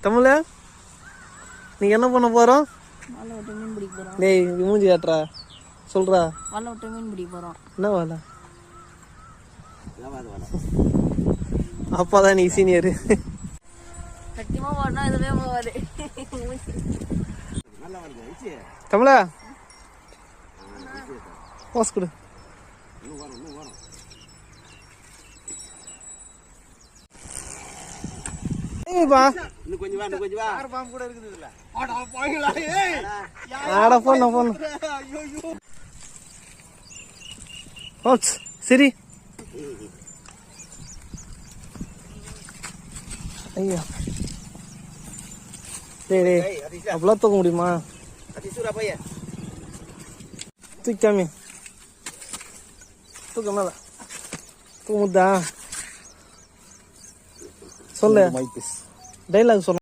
தமிழ நீ என்ன பண்ண போறோம்? வலை விட்டு மீன் பிடிக்க போறோம். டேய் மூஞ்சி காட்டுறா, சொல்றா. வலை விட்டு மீன் பிடிக்க போறோம். என்ன வலை? அப்பாதான் நீ சீனியர். சத்தியமா போனா இதுவே போவாது. தமிழா போஸ் கொடு. ஏய்பா இன்னும் கொஞ்சம் வா யார் பாம்பு கூட இருக்குது இதுல. ஆடா பாங்களா ஏய் ஆட போன் ஐயோ ஓச் சரி. ஐயா டேய் டேய் அவ்வளோ தூக்க முடியுமா? அதிசூரா பைய தூக்காமி தூக்க மேல தூங்குதா சொல்லு டைலாக் சொல்ல.